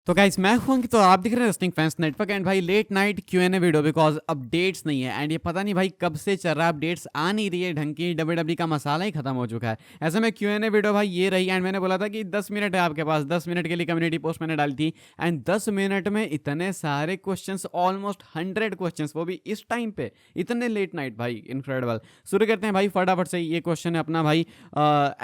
तो गाइस मैं हूं कि तो आप दिख रहे हैं रेसलिंग फैंस नेटवर्क एंड भाई late night Q&A video because updates नहीं है एंड ये पता नहीं भाई कब से चल रहा है, अपडेट्स आ नहीं रही है ढंग की। WWE का मसाला ही खत्म हो चुका है। ऐसे में Q&A वीडियो भाई ये रही एंड मैंने बोला था कि 10 मिनट है आपके पास, 10 मिनट के लिए कम्युनिटी पोस्ट मैंने डाली थी एंड 10 मिनट में इतने सारे क्वेश्चंस, ऑलमोस्ट 100 क्वेश्चंस, वो भी इस टाइम पे, इतने लेट नाइट भाई, इनक्रेडिबल। शुरू करते हैं भाई फटाफट से। ये क्वेश्चन है अपना भाई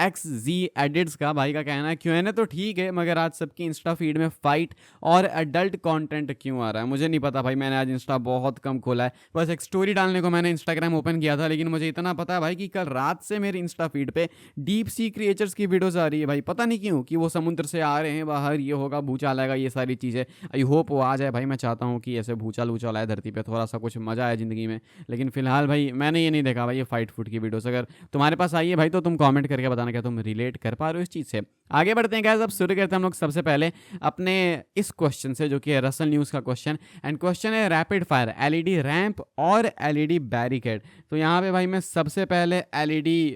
XZ एडिट्स का। भाई का कहना है Q&A तो ठीक है मगर आज सबकी इंस्टा फीड में फाइट और एडल्ट कंटेंट क्यों आ रहा है? मुझे नहीं पता भाई, मैंने आज इंस्टा बहुत कम खोला है। बस एक स्टोरी डालने को मैंने इंस्टाग्राम ओपन किया था, लेकिन मुझे इतना पता है भाई कि कल रात से मेरी इंस्टा फीड पे डीप सी क्रिएचर्स की वीडियोस आ रही है भाई। पता नहीं क्यों, कि वो समुद्र से आ रहे हैं बाहर, ये होगा, भूचाल आएगा, ये सारी चीज़ें। आई होप वो आ जाए भाई। मैं चाहता हूँ कि ऐसे भूचाल वूचाल आए धरती पे, थोड़ा सा कुछ मजा आए ज़िंदगी में। लेकिन फिलहाल भाई मैंने ये नहीं देखा भाई ये फाइट फूट की वीडियोस। अगर तुम्हारे पास आई है भाई तो तुम कमेंट करके बताना क्या तुम रिलेट कर पा रहे हो इस चीज़ से। आगे बढ़ते हैं गाइस, अब शुरू करते हैं हम लोग सबसे पहले अपने इस क्वेश्चन से, जो कि है रसल न्यूज़ का क्वेश्चन। एंड क्वेश्चन है रैपिड फायर एलईडी रैंप और एलईडी बैरिकेड। तो यहाँ पे भाई मैं सबसे पहले एलईडी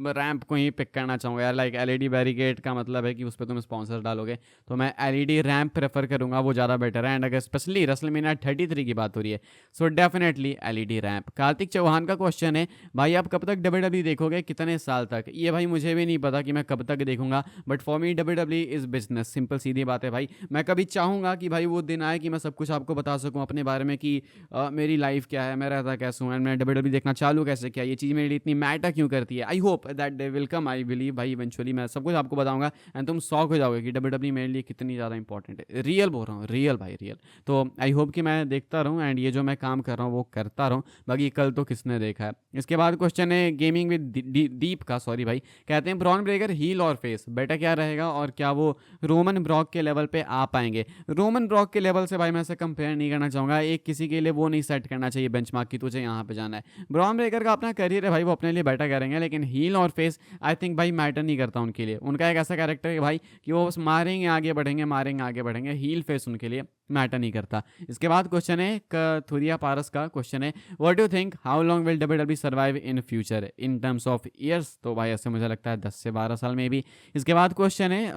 रैंप को ही पिक करना चाहूँगा यार। लाइक एलईडी बैरिकेड का मतलब है कि उस पर तुम स्पॉन्सर डालोगे, तो मैं एलईडी रैंप प्रेफर करूँगा, वो ज़्यादा बेटर है। एंड अगर स्पेशली रेसलमेनिया 33 की बात हो रही है so definitely LED ramp. Kartik Chauhan का क्वेश्चन है भाई आप कब तक WWE देखोगे, कितने साल तक? ये भाई मुझे भी नहीं पता कि मैं कब तक देखूंगा, but for me WWE is business. Simple सीधी बात है भाई। मैं कभी चाहूँगा कि भाई वो दिन आए कि मैं सब कुछ आपको बता सकूँ अपने बारे में, कि मेरी लाइफ क्या है, मैं रहता कैसे हूँ, एंड मैं WWE देखना चालू कैसे किया, ये चीज़ मेरे लिए इतनी मैटर क्यों करती है। I hope that day will come. I believe भाई इवेंचुअली मैं सब कुछ आपको बताऊंगा एंड तुम शॉक हो जाओगे कि WWE मेरे लिए कितनी ज़्यादा इंपॉर्टेंट है। रियल बोल रहा हूँ, रियल भाई, रियल। तो आई होप कि मैं देखता रहूँ एंड ये जो मैं काम कर रहा हूँ वो करता रहूँ। बाकी कल तो किसने देखा है। इसके बाद क्वेश्चन है गेमिंग विद दीप का, सॉरी भाई। कहते हैं ब्रॉन ब्रेकर हील और फेस, बेटा क्या रहेगा और क्या वो रोमन ब्रॉक के लेवल पे आ पाएंगे? रोमन ब्रॉक के लेवल से भाई मैं ऐसे कंपेयर नहीं करना चाहूँगा। एक किसी के लिए वो नहीं सेट करना चाहिए बेंचमार्क की तुझे यहाँ पे जाना है। ब्रॉन ब्रेकर का अपना करियर है भाई, वो अपने लिए बेटर करेंगे, लेकिन हील और फेस आई थिंक भाई मैटर नहीं करता उनके लिए। उनका एक ऐसा कैरेक्टर है भाई कि वो बस मारेंगे आगे बढ़ेंगे, मारेंगे आगे बढ़ेंगे। हील फेस उनके लिए मैटर नहीं करता। इसके बाद क्वेश्चन है कथुरिया पारस का क्वेश्चन है what do think how long will WWE survive in future in terms of years? तो भाई ऐसे मुझे लगता है 10 से 12 साल में भी। इसके बाद क्वेश्चन है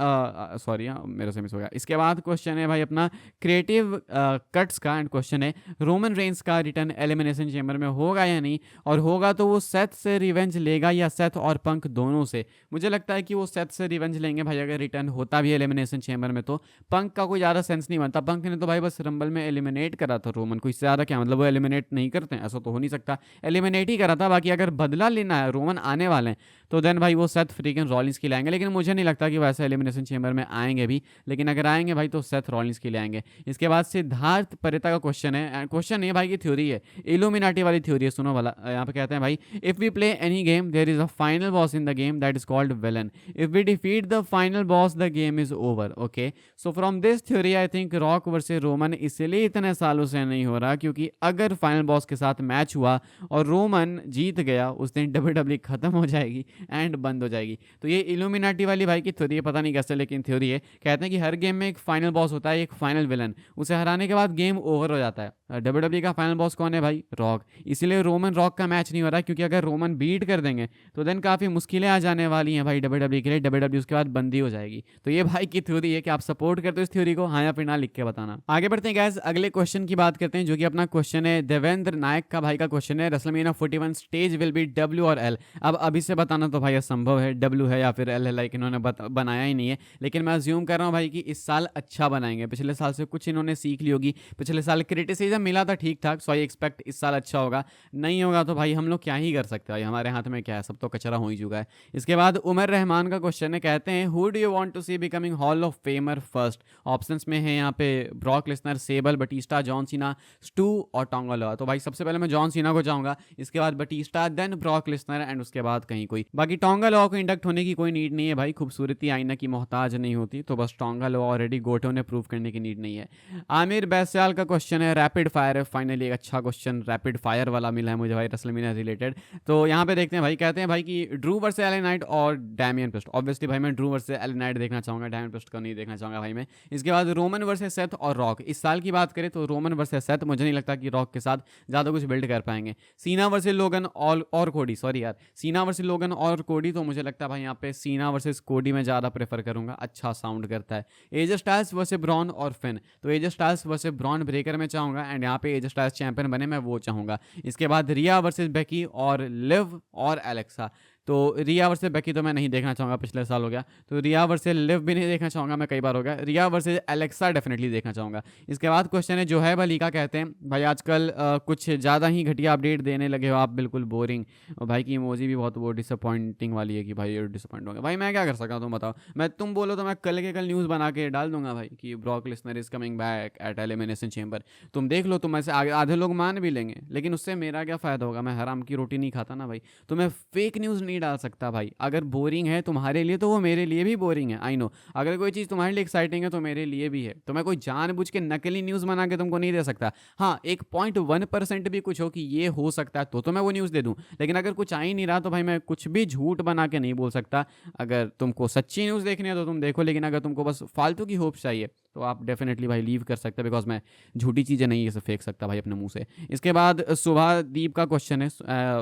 सॉरी मेरे से मिस हो गया। इसके बाद क्वेश्चन है भाई अपना क्रिएटिव कट्स का, एंड क्वेश्चन है रोमन रेंस का रिटर्न एलिमिनेशन चेंबर में होगा या नहीं, और होगा तो वो सेथ से रिवेंज लेगा या सेथ और पंक दोनों से? मुझे लगता है कि वो सेथ से रिवेंज लेंगे भाई। अगर रिटर्न होता भी एलिमिनेशन चेंबर में तो पंक का कोई ज़्यादा सेंस नहीं बनता। पंक ने तो भाई बस रंबल में एलिमिनेट करा था रोमन को, इससे ज़्यादा क्या मतलब? वो एलिमिनेट नहीं करते हैं, ऐसा तो हो नहीं सकता। एलिमिनेट ही करा था। बाकी अगर बदला लेना है, रोमन आने वाले हैं, तो देन भाई वो सेथ फ्रीकन रॉलिंस के लिए आएंगे। लेकिन मुझे नहीं लगता कि वैसे एलिमिनेशन चेंबर में आएंगे भी, लेकिन अगर आएंगे भाई तो सेथ रॉलिंस के लिए आएंगे। इसके बाद सिद्धार्थ परिता का क्वेश्चन है, क्वेश्चन नहीं भाई की थ्योरी है, इल्यूमिनाटी वाली थ्योरी है, सुनो वाला। यहाँ पे कहते हैं भाई if we play any game there is a final boss in the game that is called villain, if we defeat the final boss the game is over. Okay, so from this theory I think Rock versus Roman इसलिए इतने सालों से नहीं हो रहा, क्योंकि अगर final boss के साथ मैच हुआ और रोमन जीत गया, उस दिन WWE खत्म हो जाएगी एंड बंद हो जाएगी। तो ये इल्यूमिनाटी वाली भाई की थ्योरी है, पता नहीं कैसे, लेकिन थ्योरी है। कहते हैं कि हर गेम में एक फाइनल बॉस होता है, एक फाइनल विलन, उसे हराने के बाद गेम ओवर हो जाता है। WWE का फाइनल बॉस कौन है भाई? रॉक। इसीलिए रोमन रॉक का मैच नहीं हो रहा, क्योंकि अगर रोमन बीट कर देंगे तो देन काफ़ी मुश्किलें आ जाने वाली हैं भाई WWE के लिए। WWE उसके बाद बंदी हो जाएगी। तो ये भाई की थ्योरी है कि आप सपोर्ट करते हो इस थ्योरी को, हाँ या फिर ना, लिख के बताना। आगे बढ़ते हैं गैस, अगले क्वेश्चन की बात करते हैं, जो कि अपना क्वेश्चन है देवेंद्र नायक का भाई का क्वेश्चन है WrestleMania 41 stage will be W और L। अब अभी से बताना तो भाई असंभव है, W है या फिर L है, लाइक इन्होंने बनाया ही नहीं है। लेकिन मैं अज्यूम कर रहा हूँ भाई कि इस साल अच्छा बनाएंगे। पिछले साल से कुछ इन्होंने सीख ली होगी। पिछले साल क्रिटिसिज्म मिला था ठीक ठाक, सो आई एक्सपेक्ट इस साल अच्छा होगा। नहीं होगा तो भाई हम लोग क्या ही कर सकते हैं भाई, हमारे हाथ में क्या है, सब तो कचरा हो ही चुका है। इसके बाद उमर रहमान का क्वेश्चन है, कहते हैं who do you want to see becoming hall of famer first? Options में है यहाँ पे Brock Lesnar, Sable, Batista, John Cena, Stu और टोंगा लोआ। तो भाई सबसे पहले मैं जॉन सीना को चाहूंगा, इसके बाद Batista, then Brock Lesnar and उसके बाद कहीं कोई। बाकी टोंगा लोआ को इंडक्ट होने की कोई नीड नहीं है भाई, खूबसूरती आईना की मोहताज नहीं होती। तो बस टोंगा लोआ ऑलरेडी गोटो ने प्रूव करने की नीड नहीं है। आमिर बैसाल का क्वेश्चन है रैपिड फायर है, फाइनली एक अच्छा क्वेश्चन रैपिड फायर वाला मिला है मुझे भाई रेसलमेनिया रिलेटेड। तो यहाँ पे देखते हैं भाई, कहते हैं भाई कि ड्रू वर्सेस एले नाइट और डैमियन प्रिस्ट। ऑब्वियसली भाई मैं ड्रू वर्सेस एले नाइट देखना चाहूँगा, डैमियन प्रिस्ट को नहीं देखना चाहूँगा भाई मैं। इसके बाद रोमन वर्सेस सेथ और रॉक। इस साल की बात करें तो रोमन वर्सेस सेथ, मुझे नहीं लगता कि रॉक के साथ ज़्यादा कुछ बिल्ड कर पाएंगे। सीना वर्सेस लोगन और कोडी, सॉरी यार, सीना वर्सेस लोगन और कोडी, तो मुझे लगता है भाई यहाँ पे सीना वर्सेस कोडी में ज़्यादा प्रेफर करूँगा, अच्छा साउंड करता है। एज स्टाइल्स वर्सेस ब्रॉन और फिन, तो as styles versus Bron Breakker में चाहूँगा, एंड यहाँ पे एज स्टाइल्स चैंपियन बने मैं वो चाहूँगा। इसके बाद रिया वर्सेस बेकी और लिव और एलेक्सा। तो रिया वर्सेस बेकी तो मैं नहीं देखना चाहूँगा, पिछले साल हो गया। तो रिया वर्सेस लिव भी नहीं देखना चाहूँगा मैं, कई बार हो गया। रिया वर्सेस एलेक्सा डेफिनेटली देखना चाहूँगा। इसके बाद क्वेश्चन है जो है बलीका, कहते हैं भाई आजकल कुछ ज़्यादा ही घटिया अपडेट देने लगे हो आप, बिल्कुल बोरिंग। और भाई की इमोजी भी बहुत वो डिसअपॉइंटिंग वाली है कि भाई ये डिसअपॉइंट हो गया। भाई मैं क्या कर सकता हूँ, तुम बताओ। मैं तुम बोलो तो मैं कल के कल न्यूज़ बना के डाल दूंगा भाई कि Brock Lesnar is coming back at elimination chamber. तुम देख लो, तुम ऐसे आधे लोग मान भी लेंगे, लेकिन उससे मेरा क्या फ़ायदा होगा, मैं हराम की रोटी नहीं खाता ना भाई। तो मैं फेक न्यूज़ नहीं डाल सकता भाई। अगर बोरिंग है तुम्हारे लिए तो वो मेरे लिए भी बोरिंग है, आई नो। अगर कोई चीज़ तुम्हारे लिए एक्साइटिंग है तो मेरे लिए भी है। तो मैं कोई जानबूझ के नकली न्यूज़ बना के तुमको नहीं दे सकता। हाँ, एक 0.1% भी कुछ हो कि ये हो सकता है तो मैं वो न्यूज़ दे दूँ, लेकिन अगर कुछ आ ही नहीं रहा तो भाई मैं कुछ भी झूठ बना के नहीं बोल सकता। अगर तुमको सच्ची न्यूज़ देखनी है तो तुम देखो, लेकिन अगर तुमको बस फालतू की होप चाहिए तो आप डेफिनेटली भाई लीव कर सकते हैं, बिकॉज मैं झूठी चीज़ें नहीं ये सब फेंक सकता भाई अपने मुंह से। इसके बाद सुभादीप का क्वेश्चन है,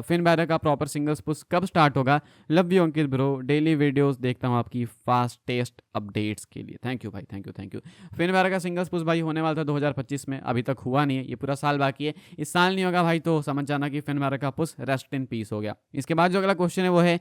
फिन बैरर का प्रॉपर सिंगल्स पुश कब स्टार्ट होगा? Love you Ankit bro, daily videos देखता हूँ आपकी फास्टेस्ट अपडेट्स के लिए। थैंक यू भाई, thank you thank you. Finn Balor का सिंगल्स पुश भाई होने वाला था 2025 में, अभी तक हुआ नहीं है, ये पूरा साल बाकी है। इस साल नहीं होगा भाई तो समझ जाना कि फिन बैरर का पुश रेस्ट इन पीस हो गया। इसके बाद जो अगला क्वेश्चन है वो है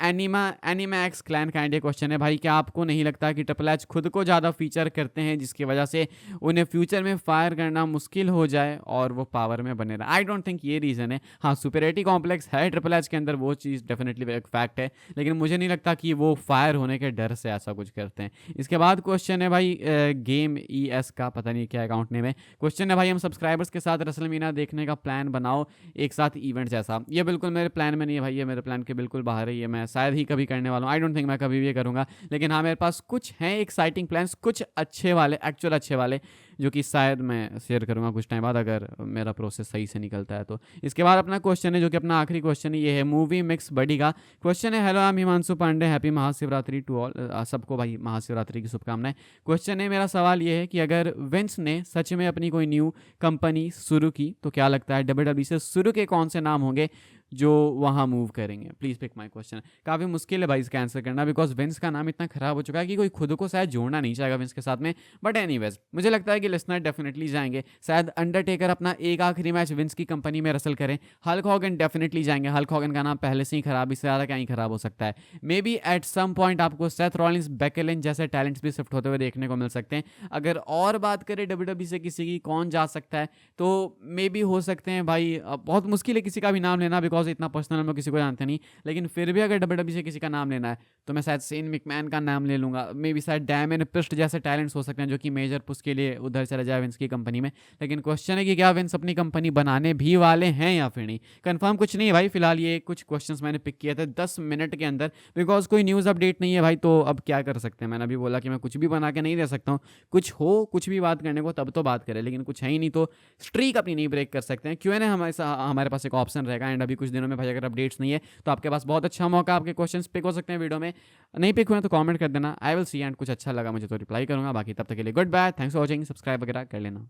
Anima X clan kind question है भाई, क्या आपको नहीं लगता कि ट्रिपल एच खुद को ज़्यादा फीचर करते हैं जिसकी वजह से उन्हें फ्यूचर में फायर करना मुश्किल हो जाए और वो पावर में बने रहे? आई डोंट थिंक ये रीज़न है। हाँ, सुपेरिटी कॉम्प्लेक्स है ट्रिपल एच के अंदर, वो चीज़ डेफिनेटली एक फैक्ट है, लेकिन मुझे नहीं लगता कि वो फायर होने के डर से ऐसा कुछ करते हैं। इसके बाद क्वेश्चन है भाई गेम ES का, पता नहीं क्या अकाउंट नेम है। क्वेश्चन है भाई, हम सब्सक्राइबर्स के साथ रेसलमेनिया देखने का प्लान बनाओ एक साथ इवेंट जैसा। ये बिल्कुल मेरे प्लान में नहीं है भाई, ये मेरे प्लान के बिल्कुल बाहर है, ये मैं शायद ही कभी करने वाला हूँ। आई डोंट थिंक मैं कभी भी ये करूँगा, लेकिन हाँ मेरे पास कुछ हैं एक्साइटिंग प्लान्स, कुछ अच्छे वाले, एक्चुअल अच्छे वाले, जो कि शायद मैं शेयर करूँगा कुछ टाइम बाद अगर मेरा प्रोसेस सही से निकलता है तो। इसके बाद अपना क्वेश्चन है जो कि अपना आखिरी क्वेश्चन है, ये है मूवी मिक्स बडी का क्वेश्चन है। Hello, I am Himanshu Pandey, happy Mahashivratri to all. सबको भाई महाशिवरात्रि की शुभकामनाएं। क्वेश्चन है, मेरा सवाल ये है कि अगर विंस ने सच में अपनी कोई न्यू कंपनी शुरू की तो क्या लगता है WWE से शुरू के कौन से नाम होंगे जो वहाँ मूव करेंगे? Please pick my question. काफ़ी मुश्किल है भाई इसका आंसर करना, बिकॉज विंस का नाम इतना खराब हो चुका है कि कोई खुद को शायद जोड़ना नहीं चाहेगा विंस के साथ में। बट एनीवेज मुझे लगता है कि लिसनर डेफिनेटली जाएंगे। शायद अंडरटेकर अपना एक आखिरी मैच विंस की कंपनी में रसल करें। हल्क हॉगन डेफिनेटली जाएंगे, हल्क हॉगन का नाम पहले से ही खराब, इससे ज़्यादा क्या ही खराब हो सकता है। Maybe at some point आपको सेथ रॉलिंस, बेकी लिंच जैसे टैलेंट्स भी शिफ्ट होते हुए देखने को मिल सकते हैं। अगर और बात करें WWE से किसी की कौन जा सकता है तो मे बी हो सकते हैं भाई, बहुत मुश्किल है किसी का भी नाम लेना, बिकॉज इतना पर्सनल किसी को जानते नहीं, लेकिन फिर भी अगर WWE से किसी का नाम लेना है तो मैं शायद शेन मैकमैन का नाम ले लूँगा। मे बी शायद डैमियन प्रिस्ट जैसे टैलेंट्स हो सकते हैं जो कि मेजर पुश के लिए उधर चला जाए विंस की कंपनी में। लेकिन क्वेश्चन है कि क्या विंस अपनी कंपनी बनाने भी वाले हैं या फिर नहीं, कंफर्म कुछ नहीं है भाई। फिलहाल ये कुछ क्वेश्चंस मैंने पिक किए थे 10 मिनट के अंदर, बिकॉज कोई न्यूज़ अपडेट नहीं है भाई, तो अब क्या कर सकते हैं। मैंने अभी बोला कि मैं कुछ भी बना के नहीं दे सकता हूँ, कुछ हो कुछ भी बात करने को तब तो बात करें, लेकिन कुछ है ही नहीं तो स्ट्रीक अपनी नहीं ब्रेक कर सकते हैं। Q&A हमारे पास एक ऑप्शन रहेगा, एंड अभी कुछ दिनों में भाई अगर अपडेट्स नहीं है तो आपके पास बहुत अच्छा मौका, आपके क्वेश्चंस पिक हो सकते हैं वीडियो में। नहीं पिक हुए तो कमेंट कर देना, आई विल सी, एंड कुछ अच्छा लगा मुझे तो रिप्लाई करूंगा। बाकी तब तक के लिए goodbye, thanks for watching, subscribe वगैरह कर लेना।